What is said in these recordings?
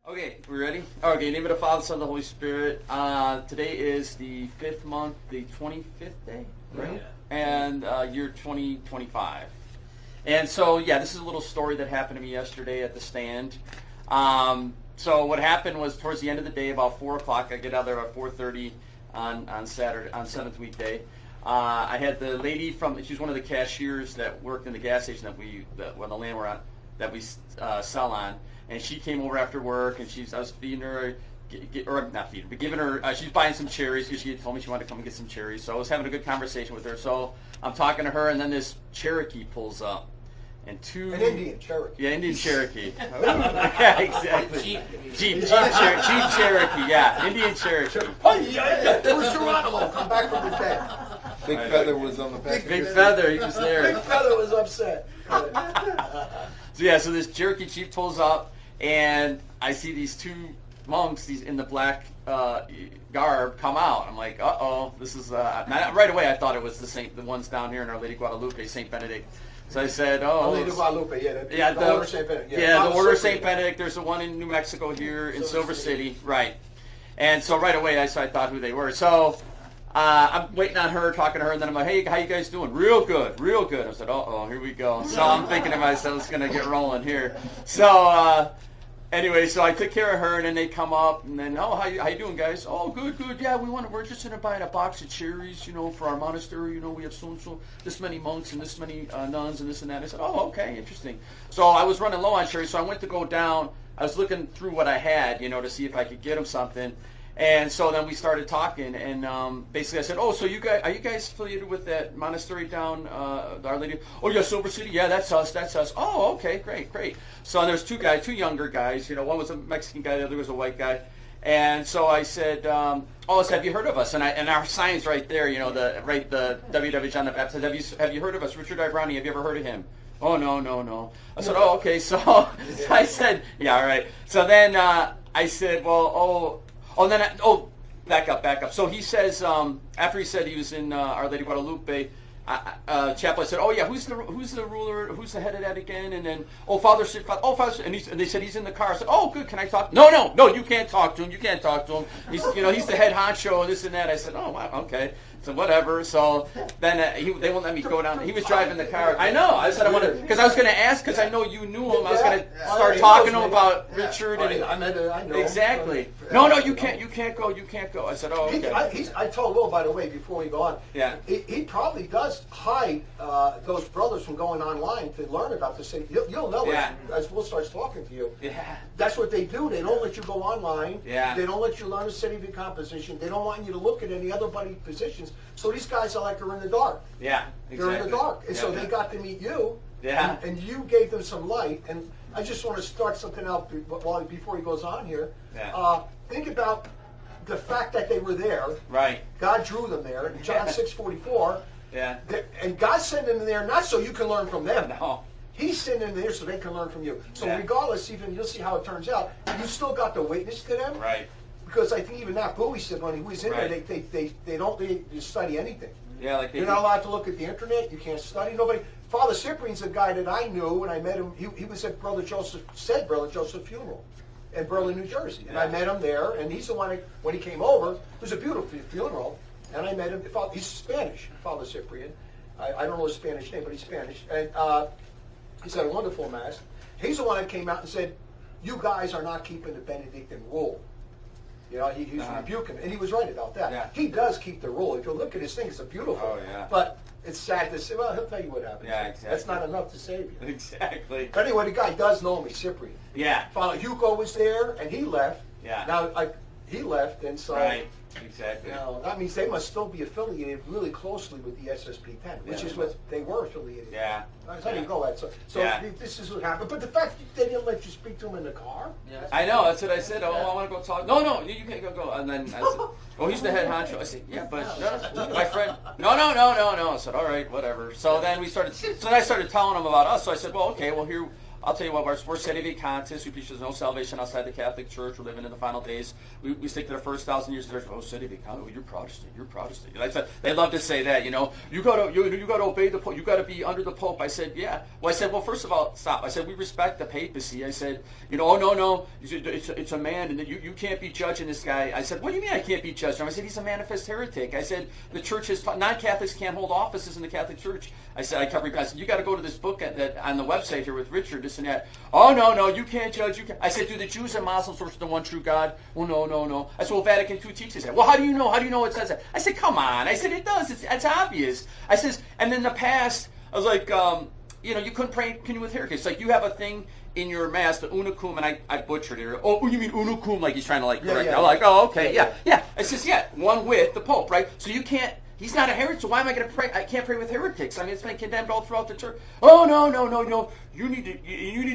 Okay, we ready? Okay, in the name of the Father, Son, and the Holy Spirit. Today is the 5th month, the 25th day, right? Yeah. And year 2025. And so, yeah, this is a little story that happened to me yesterday at the stand. So what happened was towards the end of the day, about 4 o'clock, I get out there at 4:30 on Saturday, on 7th weekday. I had the lady she's one of the cashiers that worked in the gas station on the land we're on, that we sell on. And she came over after work, and I was feeding her, or not feeding her, but giving her, she's buying some cherries because she had told me she wanted to come and get some cherries. So I was having a good conversation with her. So I'm talking to her, and then this Cherokee pulls up. And an Indian Cherokee. Yeah, Indian Cherokee. Yeah, exactly. Jeep Cherokee, yeah. Indian Cherokee. There was Geronimo, come back from the dead. Big Feather was on the back. Big Feather, he was there. Big Feather was upset. So this Cherokee chief pulls up, and I see these two monks, these in the black garb, come out. I'm like, uh-oh, this is right away. I thought it was the ones down here in Our Lady Guadalupe, Saint Benedict. So I said, oh, Our Lady Guadalupe, the Order of Saint Benedict. Yeah, the Order of Saint Benedict. There's the one in New Mexico here in Silver City, right? And so right away, I thought who they were. So I'm waiting on her, talking to her, and then I'm like, hey, how you guys doing? Real good, real good. I said, uh-oh, here we go. So I'm thinking to myself, it's going to get rolling here. So anyway, so I took care of her, and then they come up, and then, oh, how you doing, guys? Oh, good. Yeah, we're just in to buy a box of cherries, for our monastery. We have so this many monks and this many nuns and this and that. I said, oh, okay, interesting. So I was running low on cherries, so I went to go down. I was looking through what I had, to see if I could get them something. And so then we started talking, and basically I said, oh, so are you guys affiliated with that monastery down Our Lady? Oh, yeah, Silver City. Yeah, that's us. Oh, okay, great. So there's two younger guys. One was a Mexican guy, the other was a white guy. And so I said, have you heard of us? And our sign's right there, the WW John the Baptist. Have you heard of us? Richard Ibrani, have you ever heard of him? Oh, no. I said, oh, okay. So I said, yeah, all right. So then I said, back up. So he says, after he said he was in Our Lady Guadalupe, Chaplain said, oh yeah, who's the ruler? Who's the head of that again? And then, Father, and they said he's in the car. I said, oh good, can I talk? No, you can't talk to him. He's he's the head honcho, this and that. I said, oh wow, okay. So whatever. So then they won't let me go down. He was driving the car. I know. I said I want to, because I was going to ask, because I know you knew him. I was going to start talking to him about Richard. And I know. Exactly. No, you can't go. I said, oh, okay. I told Will, by the way, before we go on. Yeah. He probably does hide those brothers from going online to learn about this thing. You'll know as Will starts talking to you. Yeah. That's what they do. They don't let you go online. Yeah. They don't let you learn the sedevacant composition. They don't want you to look at any other buddy positions. So these guys are in the dark. Yeah, exactly. They're in the dark. And so they got to meet you. Yeah. And you gave them some light. And I just want to start something out before he goes on here. Yeah. Think about the fact that they were there. Right. God drew them there. In John 6:44. Yeah. And God sent them there not so you can learn from them. No. He sent them there so they can learn from you. So Yeah. regardless, even you'll see how it turns out, you still got to witness to them. Right. Because I think even that Bowie said when he was in Right. there, they don't study anything. Yeah, like You're not allowed to look at the internet. You can't study. Nobody. Father Cyprian's a guy that I knew when I met him. He was at Brother Joseph's funeral in Berlin, New Jersey. And I met him there, and he's the one that, when he came over, it was a beautiful funeral, and I met him. He's Spanish, Father Cyprian. I don't know his Spanish name, but he's Spanish. And he's had a wonderful mass. He's the one that came out and said, you guys are not keeping the Benedictine rule. He was rebuking, and he was right about that. Yeah. He does keep the rule. If you look at his thing, it's a beautiful. Oh, yeah. But it's sad to say. Well, he'll tell you what happens. Yeah, exactly. That's not enough to save you. Exactly. But anyway, the guy does know me, Cyprian. Yeah. Father Hugo was there, and he left. Yeah. Now, he left, and so. Right. Exactly. That means they must still be affiliated really closely with the SSP-10, which is what they were affiliated with. Yeah. That's how you go at. So this is what happened. But the fact that they didn't let you speak to him in the car. Yeah. I know. That's what I said. Oh, I want to go talk. No, you can't go. And then I said, oh, he's the head honcho. I said, yeah, but my friend. No. I said, all right, whatever. So then I started telling him about us. So I said, well, okay, well here. I'll tell you what, we're sedevacantist. We preach there's no salvation outside the Catholic Church. We're living in the final days. We stick to the first 1,000 years of the church. Oh, sedevacant, you're Protestant. You're Protestant. They love to say that, you know. You got to obey the Pope. You got to be under the Pope. I said, yeah. Well, I said, well, first of all, stop. I said, we respect the papacy. I said, you know, oh, no. It's a man, and you can't be judging this guy. I said, what do you mean I can't be judging him? I said, he's a manifest heretic. I said, the church is non-Catholics can't hold offices in the Catholic Church. I said, I said, you got to go to this book that on the website here with Richard, this and that. Oh, no, you can't judge. I said, do the Jews and Muslims worship the one true God? Well, no. I said, well, Vatican II teaches that. Well, how do you know? How do you know it says that? I said, come on. I said, it does. It's obvious. I says, and in the past, I was like, you know, you couldn't pray continue with heretics. Like, you have a thing in your mass, the unacum, and I butchered it. Oh, you mean unacum? Like he's trying to like correct it. I'm like, oh, okay, yeah. I says, yeah, one with the Pope, right? So you can't. He's not a heretic, so why am I going to pray? I can't pray with heretics. I mean, it's been condemned all throughout the church. Oh, no. You need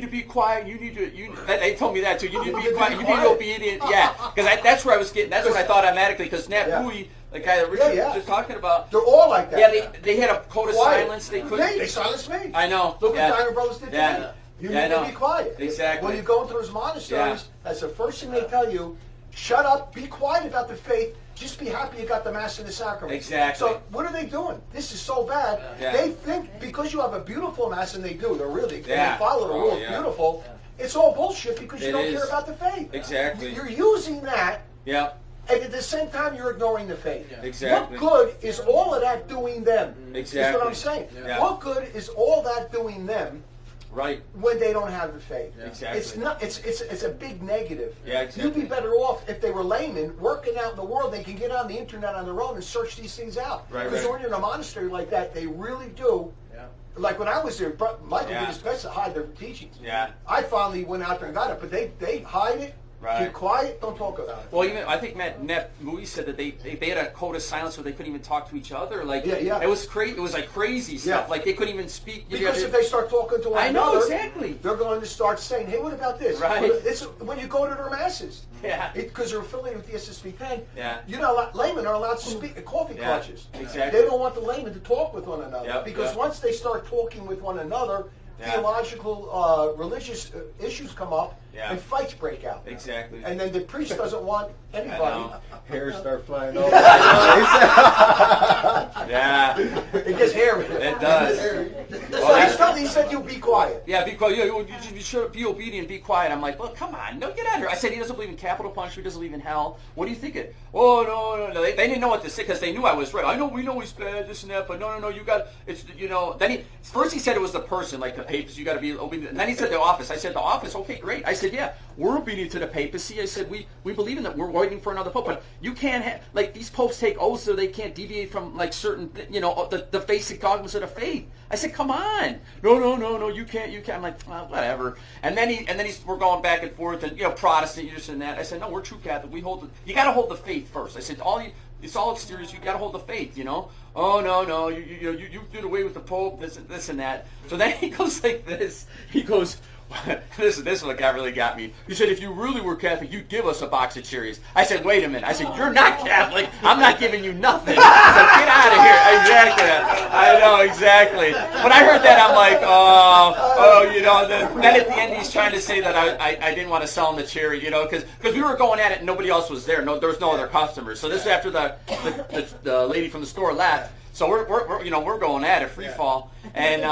to be quiet. They told me that too. You need to be quiet. You need to be obedient. Yeah, because that's where I was getting. That's what I thought automatically. Because Nat Bowie, the guy that Richard was just talking about, they're all like that. Yeah, they had a code of silence. They couldn't. They silenced me. I know. Look what Diamond Brothers did to me. You need to be quiet. Exactly. When you go into those monasteries, that's the first thing they tell you. Shut up. Be quiet about the faith. Just be happy you got the Mass and the sacraments. Exactly. So what are they doing? This is so bad. Yeah. They think because you have a beautiful Mass, and they do. They're really they follow the rules beautiful. It's all bullshit because you don't care about the faith. Exactly. You're using that. Yeah. And at the same time, you're ignoring the faith. Yeah. Exactly. What good is all of that doing them? Exactly. That's what I'm saying. Yeah. What good is all that doing them? Right. When they don't have the faith. Yeah. Exactly. It's not. It's a big negative. Yeah, exactly. You'd be better off if they were laymen working out in the world. They can get on the internet on their own and search these things out. Right. Because when you're in a monastery like that, they really do. Yeah. Like when I was there, Michael did his best to hide their teachings. Yeah. I finally went out there and got it, but they hide it. Right. Keep quiet. Don't talk about it. Well, even I think Matt Louis said that they had a code of silence where they couldn't even talk to each other. Like it was crazy. It was like crazy stuff. Like they couldn't even speak. Because if they start talking to one another, I know exactly. They're going to start saying, "Hey, what about this?" Right. It's when you go to their masses. Yeah. Because they're affiliated with the SSV10. Yeah. You know, laymen are allowed to speak at coffee clutches. Exactly. They don't want the laymen to talk with one another. Yep. Because once they start talking with one another, theological, religious issues come up, and fights break out. Exactly. And then the priest doesn't want anybody. Hairs start flying over. Yeah. It gets hairy. It does. So he said, "You be quiet." Yeah, be quiet. You should be obedient. Be quiet. I'm like, well, come on, no, get out of here. I said he doesn't believe in capital punishment. He doesn't believe in hell. What do you think? Oh no. They didn't know what to say because they knew I was right. We know he's bad, this and that, but no. You got it's Then first he said it was the person, like the papacy. You got to be obedient. And then he said the office. I said the office. Okay, great. I said yeah, we're obedient to the papacy. I said we believe in that. We're waiting for another pope, but you can't have like these popes take oaths so they can't deviate from like certain the basic dogmas of the faith. I said come on, no, you can't. I'm like well, whatever. And then we're going back and forth and Protestant, you're saying that. I said no, we're true Catholic. You got to hold the faith first. I said it's all exterior. You got to hold the faith. Oh no, you did away with the Pope. This and that. So then he goes like this. He goes. This is what really got me. He said, if you really were Catholic, you'd give us a box of cherries. I said, wait a minute. I said, you're not Catholic. I'm not giving you nothing. I said, get out of here. Exactly. I know, exactly. When I heard that, I'm like, then at the end, he's trying to say that I didn't want to sell him the cherry, because we were going at it and nobody else was there. There was no other customers. So this is after the lady from the store left. So we're going at it, free fall, and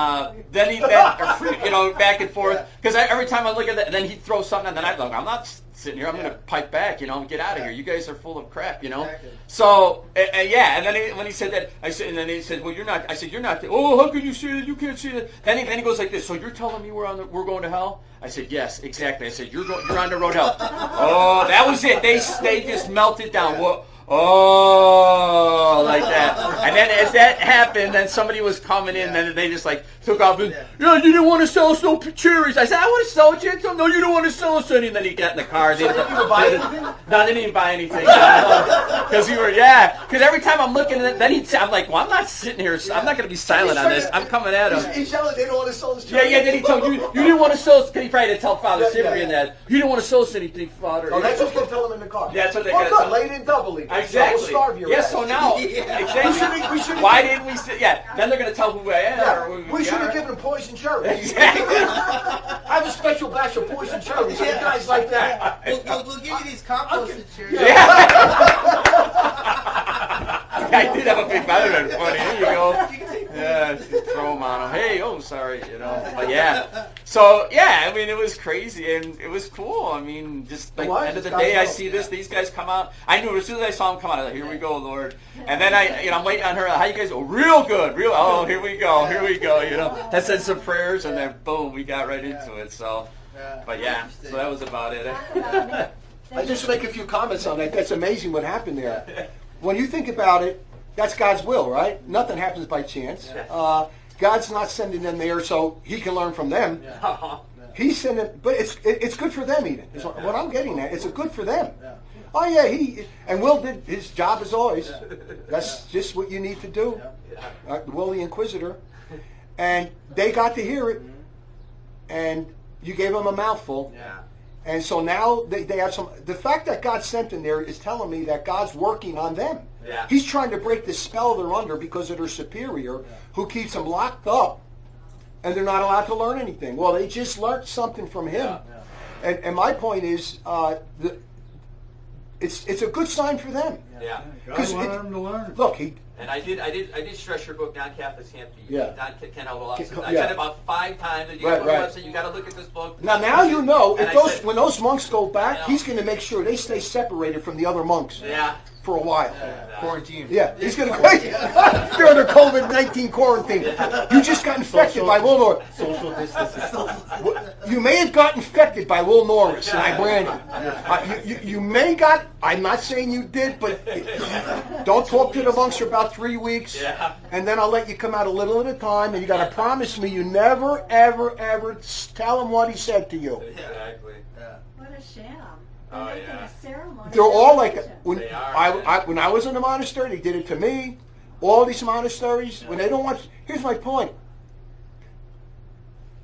then back and forth. Because every time I look at that, then he'd throw something, and then I'd look. I'm not sitting here. I'm going to pipe back, get out of here. You guys are full of crap, Exactly. So and then when he said that, and then he said, well, you're not. I said, you're not. Oh, how can you say that? You can't say that. Then he goes like this. So you're telling me we're going to hell? I said, yes, exactly. I said, you're on the road to hell. Oh, that was it. They just melted down. Well, oh, like that. And then as that happened, then somebody was coming in, and they just like took off and, you didn't want to sell us no cherries. I said, I want to sell you some. No, you don't want to sell us any. And then he got in the car. So they didn't buy anything? No, they didn't even buy anything. Because because every time I'm looking at it, then I'm like, well, I'm not sitting here. I'm not going to be silent on this. I'm coming at him. He's yelling, they don't want to sell us cherries. Yeah, then he told you didn't want to sell us. He probably didn't tell Father Cyprian that. You didn't want to sell us anything, Father. Oh, that's what they'll tell him in the car. That's what they good. Laid in double. Exactly. We'll starve your ass. So now, exactly. We should. Why didn't we say, then they're going to tell who I am. Yeah, or we should have given them poison cherries. Exactly. I have a special batch of poison cherries. You guys like that? We'll give you these composted cherries. I did have a big belly funny. Here you go. Yeah, throw them on them. Hey, sorry, But yeah. So, I mean, it was crazy and it was cool. I mean, just like end of the day, I see this, these guys come out. I knew as soon as I saw them come out, I was like, here we go, Lord. And then I'm waiting on her. How you guys go? Real good. Oh, here we go. I said some prayers and then boom, we got right into it. So, but so that was about it. I just make a few comments on that. That's amazing what happened there. When you think about it, that's God's will, right? Nothing happens by chance. God's not sending them there so he can learn from them. He's sending, but it's good for them even. Is what I'm getting at. It's good for them. Oh yeah, and Will did his job as always. That's just what you need to do. Will the Inquisitor, and they got to hear it, and you gave them a mouthful. And so now they have some. The fact that God sent them there is telling me that God's working on them. He's trying to break the spell they're under because of their superior, who keeps them locked up, and they're not allowed to learn anything. Well, they just learned something from him. And my point is, it's a good sign for them. God wanted them to learn. Look, and I did stress your book, Non-Catholics Can't Be. Can't Hold a Law. I said it about 5 times. And you got website, you got to look at this book. Now you know, when those monks go back, he's going to make sure they stay separated from the other monks. For a while. Quarantine. He's going to they're under COVID-19 quarantine. You just got infected by Will Norris. Social distancing. You may have got infected by Will Norris, and I branded. You may got. I'm not saying you did, but don't talk to the monks for about 3 weeks, and then I'll let you come out a little at a time. And you got to promise me you never, ever, ever tell him what he said to you. Exactly. What a sham. Oh, a ceremony. They're all like when I was in the monastery, they did it to me. All these monasteries, when they don't want. Here's my point.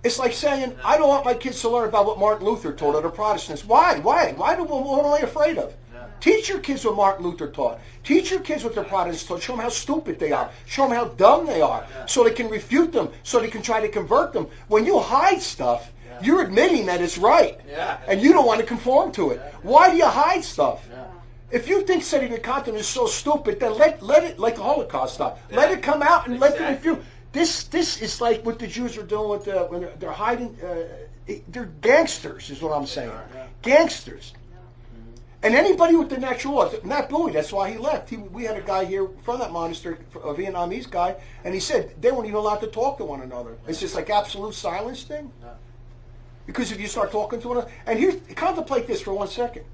It's like saying I don't want my kids to learn about what Martin Luther taught or the Protestants. Why? What am I afraid of? Teach your kids what Martin Luther taught. Teach your kids what the Protestants taught. Show them how stupid they are. Show them how dumb they are, so they can refute them, so they can try to convert them. When you hide stuff, you're admitting that it's right, and you don't want to conform to it. Why do you hide stuff? If you think sedevacantist is so stupid, then let it, like the Holocaust stuff, let it come out and let them refute. This is like what the Jews are doing with when they're hiding. They're gangsters, is what I'm saying. Gangsters. And anybody with the natural law, Nat Bowie, that's why he left. We had a guy here from that monastery, a Vietnamese guy, and he said they weren't even allowed to talk to one another. It's just like absolute silence thing. Because if you start talking to one another, and here's, contemplate this for 1 second.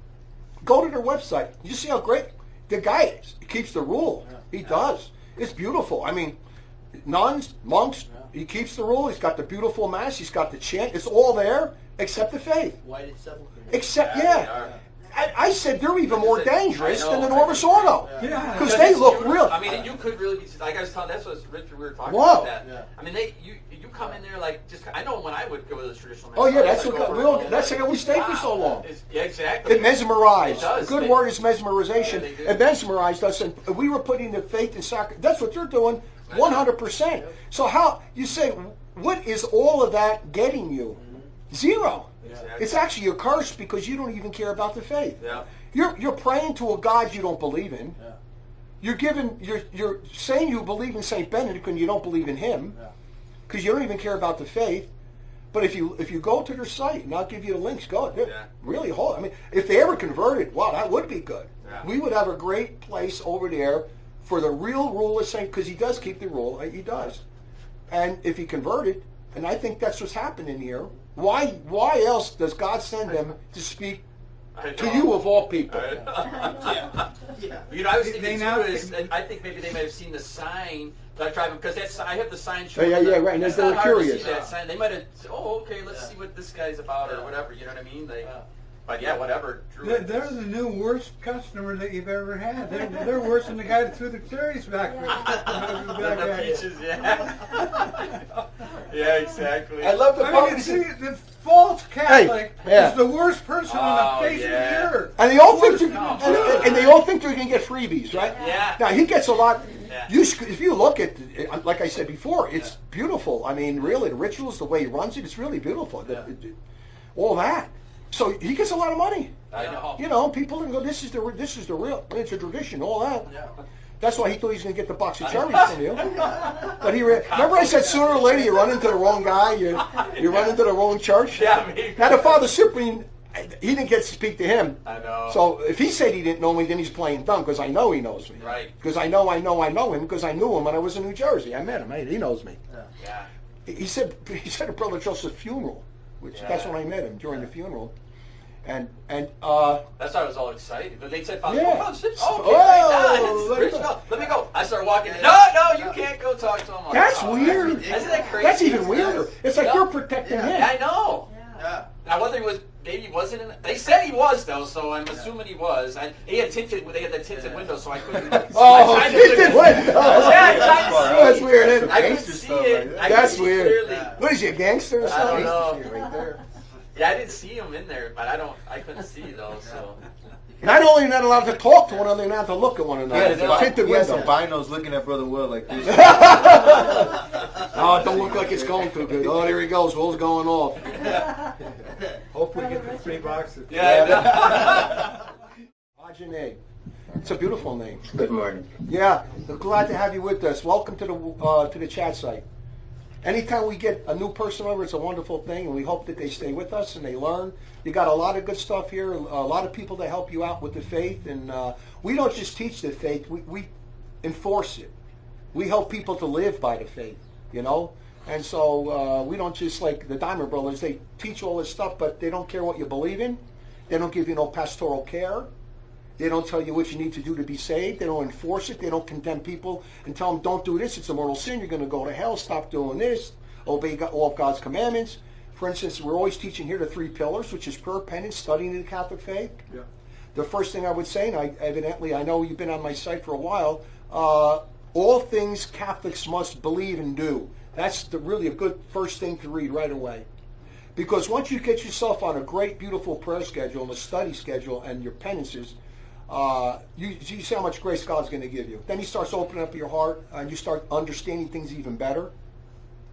Go to their website. You see how great the guy is. He keeps the rule. He does. It's beautiful. I mean, nuns, monks, he keeps the rule. He's got the beautiful mass. He's got the chant. It's all there except the faith. Whited sepulchre. Except, I said they're even more dangerous than the Novus Ordo. Because they look real. I mean, and you could really be, like I was telling, that's what Richard, we were talking about that. I mean, you come in there like, just, I know when I would go to the traditional mass. Oh yeah, that's how we stayed for so long. Yeah, exactly. It mesmerized. It does. The good word is mesmerization. It mesmerized us, and we were putting the faith in sacrament. That's what they're doing, 100%. So how, you say, what is all of that getting you? Zero. Exactly. It's actually a curse because you don't even care about the faith. You're praying to a God you don't believe in. You're saying you believe in Saint Benedict when you don't believe in him, because you don't even care about the faith. But if you go to their site, and I'll give you the links, go. Really hold. I mean, if they ever converted, wow, that would be good. We would have a great place over there for the real rule of Saint, because he does keep the rule. He does. And if he converted, and I think that's what's happening here. Why else does God send them to speak to you of all people? You know, I was thinking too is, I think maybe they might have seen the sign that I drive them, because I have the sign showing. Right. And it's they not were hard curious. to see that sign. They might have said, "Oh, okay, let's see what this guy's about," or whatever. You know what I mean? But yeah, whatever. They're the new worst customer that you've ever had. They're worse than the guy that threw the cherries back. The peaches, Yeah, exactly. I love the I pump. mean, see, the false Catholic yeah. is the worst person on the face of the earth. And they all think Worst. and they all think they're going to get freebies, right? Yeah. Now he gets a lot. Yeah. If you look at, like I said before, it's beautiful. I mean, really, the rituals, the way he runs it's really beautiful. All that. So he gets a lot of money. I know. You know, people can go, this is the real. It's a tradition. All that. Yeah. That's why he thought he was going to get the box of cherries from you. But remember I said sooner or later you run into the wrong guy, you run into the wrong church. Yeah, maybe. Now the Father Cyprian, he didn't get to speak to him. I know. So if he said he didn't know me, then he's playing dumb because I know he knows me. Right. Because I know him because I knew him when I was in New Jersey. I met him. He knows me. Yeah. He said at Brother Joseph's funeral, which that's when I met him during the funeral. And That's why I was all excited. But they said, Father, Yeah. okay, Oh, right, let no, let me go. I started walking. No, you can't go talk to him. I'm like, that's oh, weird. Isn't that crazy? That's even weirder. It's like Yeah. you're protecting him. Yeah, I know. Yeah. Now, one thing was, maybe he wasn't in. They said he was though, so I'm assuming he was. And he had tinted. They had the tinted window, so I couldn't. Oh, I tried to tinted look- window. Yeah, I tried to see. That's weird, isn't it? I couldn't Gangster see stuff it. like that. I couldn't That's see weird. clearly. What is he, a gangster or I don't something? know. Right there. Yeah, I didn't see him in there, but I couldn't see though. So. Not only are you not allowed to talk to one another, you're not allowed to look at one another. It's a tinted He had window. some binos looking at Brother Will like this. Oh, it don't look like it's going too good. Oh, there he goes. Will's going off. Hopefully get the free boxes. Yeah. RJMI. It's a beautiful name. Good morning. Yeah, we're glad to have you with us. Welcome to the chat site. Anytime we get a new person over, it's a wonderful thing, and we hope that they stay with us and they learn. You got a lot of good stuff here, a lot of people to help you out with the faith, and we don't just teach the faith, we enforce it. We help people to live by the faith, you know? And so we don't just, like the Diamond Brothers, they teach all this stuff, but they don't care what you believe in. They don't give you no pastoral care. They don't tell you what you need to do to be saved. They don't enforce it. They don't condemn people and tell them, don't do this. It's a mortal sin. You're going to go to hell. Stop doing this. Obey all of God's commandments. For instance, we're always teaching here the 3 pillars, which is prayer, penance, studying the Catholic faith. Yeah. The first thing I would say, and I know you've been on my site for a while, all things Catholics must believe and do. That's really a good first thing to read right away. Because once you get yourself on a great, beautiful prayer schedule and a study schedule and your penances, you see how much grace God's going to give you. Then He starts opening up your heart, and you start understanding things even better.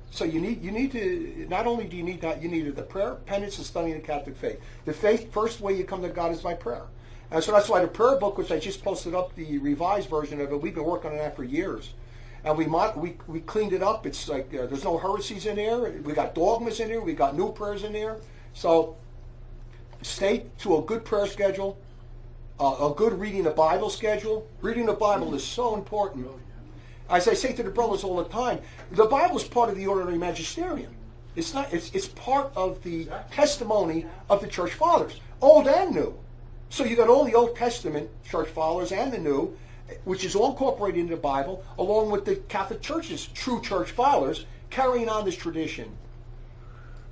So you need to, not only do you need that, you need the prayer, penance, and studying the Catholic faith. The faith, first way you come to God is by prayer. And so that's why the prayer book, which I just posted up, the revised version of it, we've been working on that for years. And we cleaned it up. It's like there's no heresies in there. We got dogmas in there. We got new prayers in there. So stay to a good prayer schedule. A good reading the Bible schedule. Reading the Bible is so important. As I say to the brothers all the time, the Bible is part of the ordinary magisterium. It's not. It's part of the testimony of the church fathers, old and new. So you got all the Old Testament church fathers and the New, which is all incorporated into the Bible, along with the Catholic Church's true church fathers carrying on this tradition.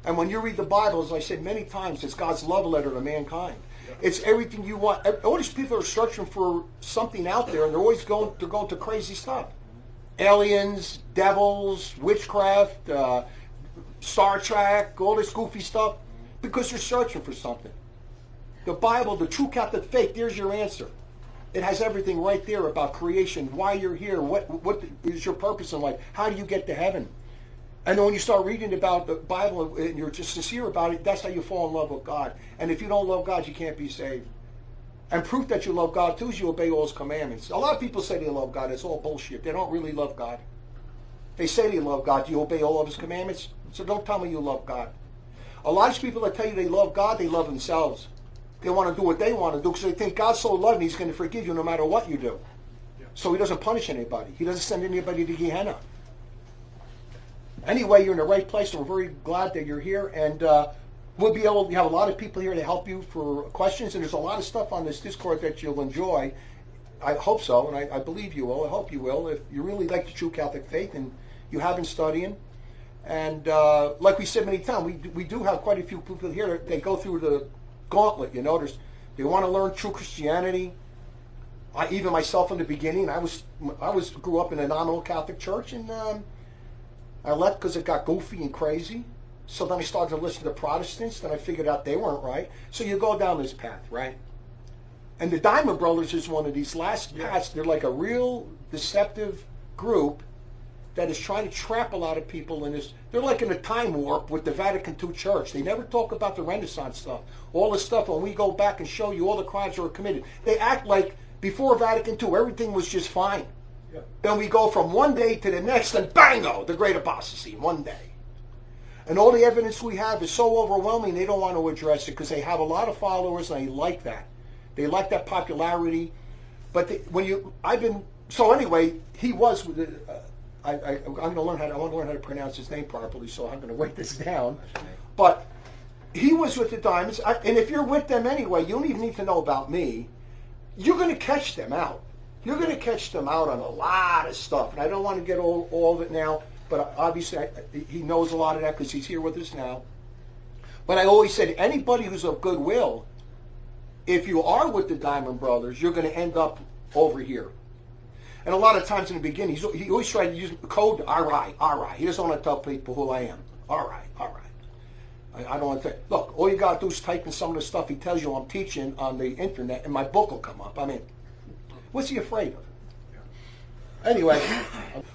And when you read the Bible, as I said many times, it's God's love letter to mankind. It's everything you want. All these people are searching for something out there, and they're going to crazy stuff. Aliens, devils, witchcraft, Star Trek, all this goofy stuff, because they're searching for something. The Bible, the true Catholic faith, there's your answer. It has everything right there about creation, why you're here, what is your purpose in life, how do you get to heaven. And then when you start reading about the Bible and you're just sincere about it, that's how you fall in love with God. And if you don't love God, you can't be saved. And proof that you love God, too, is you obey all His commandments. A lot of people say they love God. It's all bullshit. They don't really love God. They say they love God. Do you obey all of His commandments? So don't tell me you love God. A lot of people that tell you they love God, they love themselves. They want to do what they want to do because they think God's so loving He's going to forgive you no matter what you do. So He doesn't punish anybody. He doesn't send anybody to Gehenna. Anyway, you're in the right place, and we're very glad that you're here. And we'll be able to have a lot of people here to help you for questions. And there's a lot of stuff on this Discord that you'll enjoy. I hope so, and I believe you will. I hope you will. If you really like the true Catholic faith and you have been studying. And like we said many times, we do have quite a few people here. They go through the gauntlet, you know. They want to learn true Christianity. Even myself in the beginning, I grew up in a nominal Catholic church, and I left because it got goofy and crazy. So then I started to listen to Protestants. Then I figured out they weren't right. So you go down this path, right? And the Diamond Brothers is one of these last paths. They're like a real deceptive group that is trying to trap a lot of people in this. They're like in a time warp with the Vatican II Church. They never talk about the Renaissance stuff. All the stuff when we go back and show you all the crimes that were committed. They act like before Vatican II everything was just fine. Yeah. Then we go from one day to the next and bango, the great apostasy in one day. And all the evidence we have is so overwhelming they don't want to address it because they have a lot of followers and they like that. They like that popularity. But so anyway, he was with I want to learn how to pronounce his name properly, so I'm going to write this down. But he was with the Diamonds, and if you're with them anyway, you don't even need to know about me. You're going to catch them out. You're going to catch them out on a lot of stuff, and I don't want to get all of it now, but obviously he knows a lot of that because he's here with us now. But I always said, anybody who's of goodwill, if you are with the Diamond Brothers, you're going to end up over here. And a lot of times in the beginning, he always tried to use the code, all right. He doesn't want to tell people who I am. All right. I don't want to look, all you got to do is type in some of the stuff he tells you I'm teaching on the internet, and my book will come up. I mean, what's he afraid of? Anyway,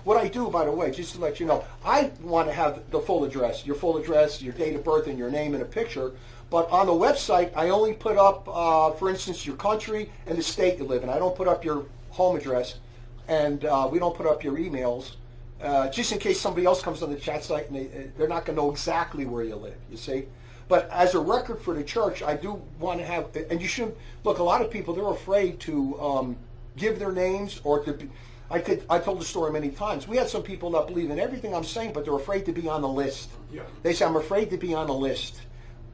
what I do, by the way, just to let you know, I want to have the full address, your date of birth, and your name and a picture. But on the website, I only put up, for instance, your country and the state you live in. I don't put up your home address. And we don't put up your emails, just in case somebody else comes on the chat site and they're not going to know exactly where you live, you see. But as a record for the church, I do want to have, and you shouldn't, look, a lot of people, they're afraid to give their names or to be, I told the story many times. We had some people that believe in everything I'm saying, but they're afraid to be on the list. Yeah. They say, I'm afraid to be on the list.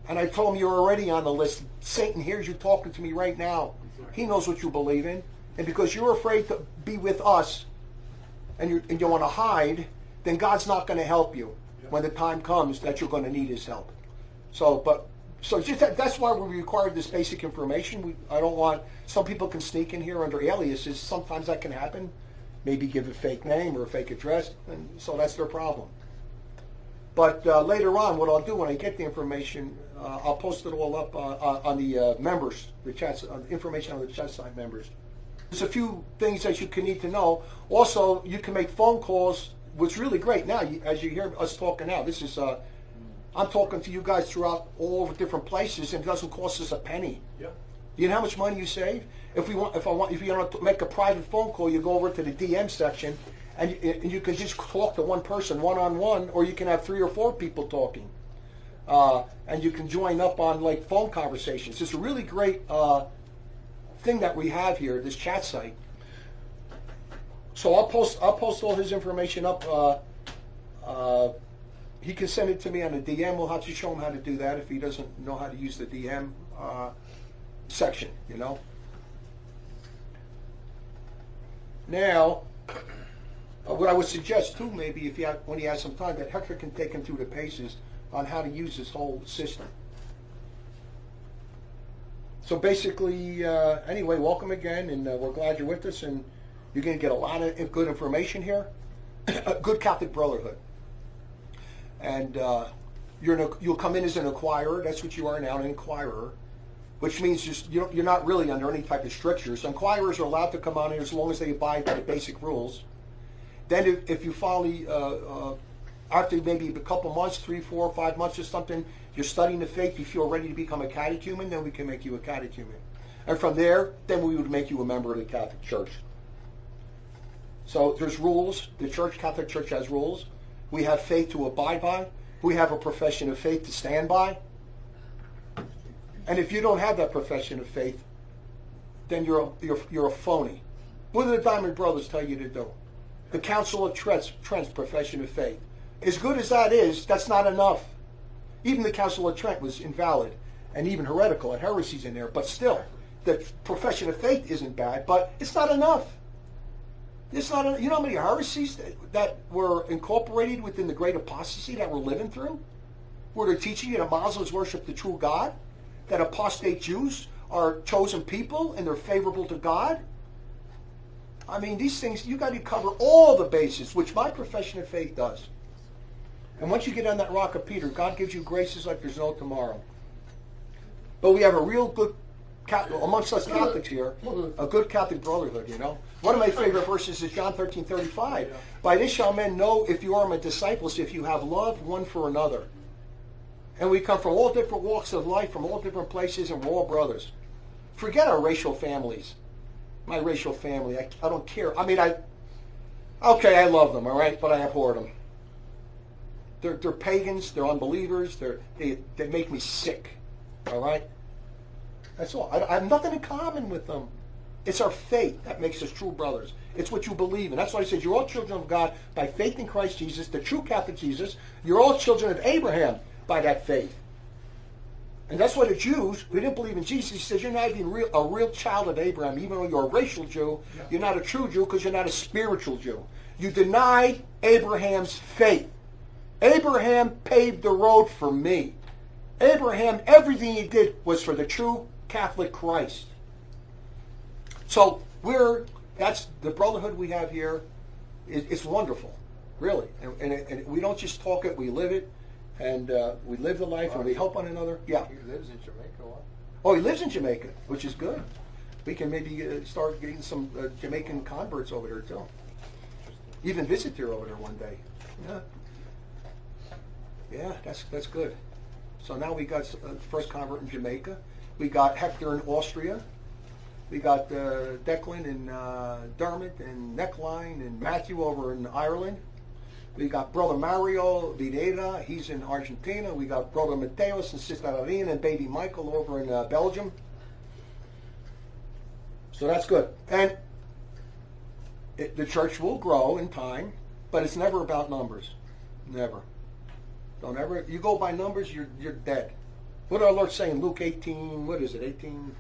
And I told them, you're already on the list. Satan hears you talking to me right now. He knows what you believe in. And because you're afraid to be with us and you want to hide, then God's not going to help you when the time comes that you're going to need his help. So just that's why we required this basic information. I don't want, some people can sneak in here under aliases. Sometimes that can happen. Maybe give a fake name or a fake address, and so that's their problem. But later on, what I'll do when I get the information, I'll post it all up on the members, the chats, information on the chat site members. There's a few things that you can need to know. Also, you can make phone calls, which is really great now, as you hear us talking now. This is, I'm talking to you guys throughout all over different places, and it doesn't cost us a penny. Yeah. You know how much money you save? If you want to make a private phone call, you go over to the DM section, and you can just talk to one person one-on-one, or you can have 3 or 4 people talking. And you can join up on like phone conversations. It's a really great thing that we have here, this chat site. So I'll post all his information up. He can send it to me on a DM. We'll have to show him how to do that if he doesn't know how to use the DM section, you know. Now, what I would suggest too, maybe when he has some time, that Hector can take him through the paces on how to use this whole system. So basically, anyway, welcome again, and we're glad you're with us, and you're going to get a lot of good information here. A good Catholic brotherhood. And you'll come in as an inquirer. That's what you are now, an inquirer, which means you're not really under any type of strictures. Inquirers are allowed to come on here as long as they abide by the basic rules. Then if you finally, after maybe a couple months, 3, 4, 5 months or something, you're studying the faith, you feel ready to become a catechumen, then we can make you a catechumen. And from there, then we would make you a member of the Catholic Church. So there's rules. The Catholic Church has rules. We have faith to abide by. We have a profession of faith to stand by. And if you don't have that profession of faith, then you're a phony. What do the Diamond Brothers tell you to do? The Council of Trent's profession of faith. As good as that is, that's not enough. Even the Council of Trent was invalid and even heretical, and heresies in there. But still, the profession of faith isn't bad, but it's not enough. It's not. You know how many heresies that were incorporated within the great apostasy that we're living through? Where they're teaching you that Muslims worship the true God, that apostate Jews are chosen people and they're favorable to God. I mean, these things, you got to cover all the bases, which my profession of faith does. And once you get on that rock of Peter, God gives you graces like there's no tomorrow. But we have a real good, amongst us Catholics here, a good Catholic brotherhood, you know. One of my favorite verses is John 13:35. By this shall men know if you are my disciples, if you have love one for another. And we come from all different walks of life, from all different places, and we're all brothers. Forget our racial families. My racial family, I don't care. I mean, I love them, all right, but I abhor them. They're pagans, they're unbelievers, they make me sick, all right? That's all. I have nothing in common with them. It's our faith that makes us true brothers. It's what you believe in. That's why he says you're all children of God by faith in Christ Jesus, the true Catholic Jesus. You're all children of Abraham by that faith. And that's why the Jews, who didn't believe in Jesus, he says you're not even a real child of Abraham. Even though you're a racial Jew, you're not a true Jew because you're not a spiritual Jew. You denied Abraham's faith. Abraham paved the road for me. Abraham, everything he did was for the true Catholic Christ. So that's the brotherhood we have here. It's wonderful, really. And we don't just talk it, we live it. And we live the life and we help one another. Yeah. He lives in Jamaica, what? Oh, he lives in Jamaica, which is good. We can maybe start getting some Jamaican converts over there too. Even visit here over there one day. Yeah. Yeah, that's good. So now we got the first convert in Jamaica. We got Hector in Austria. We got Declan in Dermot and Neckline and Matthew over in Ireland. We got Brother Mario Videda, he's in Argentina. We got Brother Mateos and Sister Arina and Baby Michael over in Belgium. So that's good. And the church will grow in time, but it's never about numbers. Never. Don't ever. You go by numbers, you're dead. What did our Lord say in Luke 18? What is it? 18.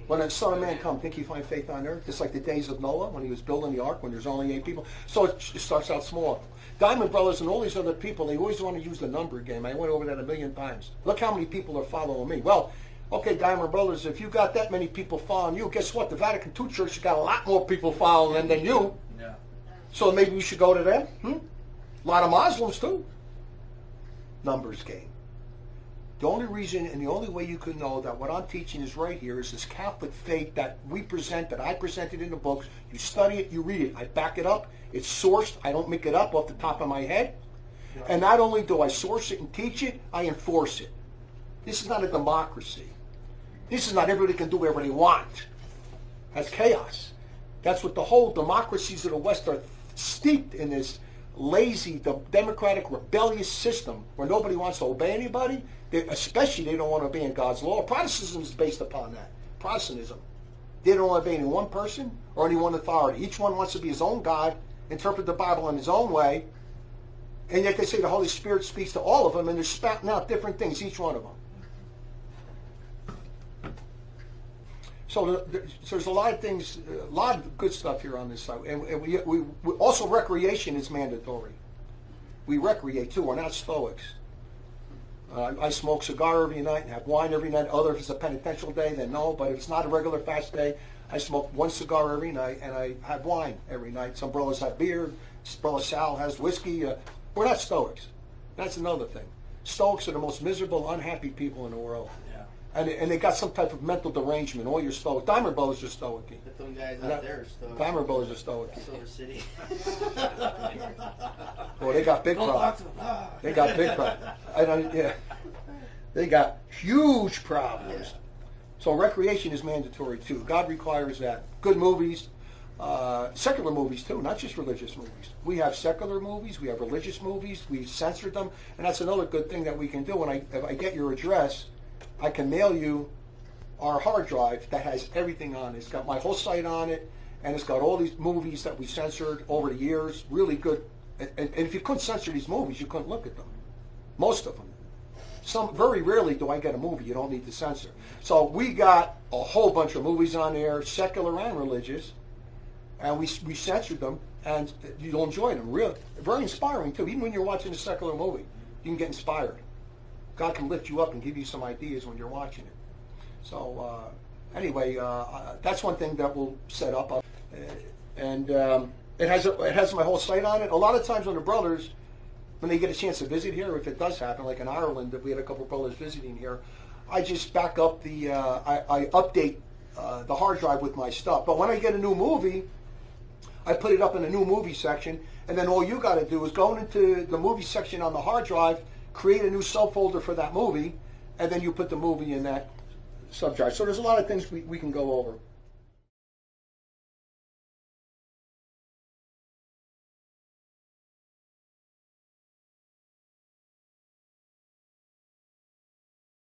When the Son of Man come, think you find faith on earth? Just like the days of Noah when he was building the ark, when there's only 8 people. So it starts out small. Diamond Brothers and all these other people, they always want to use the number game. I went over that 1,000,000 times. Look how many people are following me. Well, okay, Diamond Brothers, if you got that many people following you, guess what? The Vatican II Church has got a lot more people following them than you. Yeah. So maybe we should go to them. A lot of Muslims too. Numbers game. The only reason and the only way you can know that what I'm teaching is right here is this Catholic faith that we present, that I presented in the books. You study it, you read it. I back it up. It's sourced. I don't make it up off the top of my head. And not only do I source it and teach it, I enforce it. This is not a democracy. This is not everybody can do whatever they want. That's chaos. That's what the whole democracies of the West are steeped in, this lazy, democratic, rebellious system where nobody wants to obey anybody. Especially they don't want to obey God's law. Protestantism is based upon that. Protestantism. They don't want to obey any one person or any one authority. Each one wants to be his own God, interpret the Bible in his own way, and yet they say the Holy Spirit speaks to all of them, and they're spouting out different things, each one of them. So there's a lot of things, a lot of good stuff here on this side. And we also, recreation is mandatory. We recreate too. We're not Stoics. I smoke cigar every night and have wine every night. If it's a penitential day, then no. But if it's not a regular fast day, I smoke 1 cigar every night and I have wine every night. Some brothers have beer. Brother Sal has whiskey. We're not Stoics. That's another thing. Stoics are the most miserable, unhappy people in the world. Yeah. And they got some type of mental derangement. All your Stoics. Diamond Brothers are Stoic. The guys out there are Stoic. Diamond Brothers are Stoic. Silver City. Well, they got big problems. They got big problems. Yeah. They got huge problems. Yeah. So recreation is mandatory too. God requires that. Good movies, secular movies too, not just religious movies. We have secular movies, we have religious movies, we censored them, and that's another good thing that we can do. If I get your address, I can mail you our hard drive that has everything on it. It's got my whole site on it, and it's got all these movies that we censored over the years, really good. And if you couldn't censor these movies, you couldn't look at them. Most of them. Very rarely do I get a movie you don't need to censor. So we got a whole bunch of movies on there, secular and religious, and we censored them, and you'll enjoy them. Really, very inspiring too. Even when you're watching a secular movie, you can get inspired. God can lift you up and give you some ideas when you're watching it. So anyway, that's one thing that we'll set up, and it has my whole site on it. A lot of times when the brothers, when they get a chance to visit here, if it does happen, like in Ireland, if we had a couple of brothers visiting here, I just back up I update the hard drive with my stuff. But when I get a new movie, I put it up in a new movie section, and then all you got to do is go into the movie section on the hard drive, create a new subfolder for that movie, and then you put the movie in that subdrive. So there's a lot of things we can go over.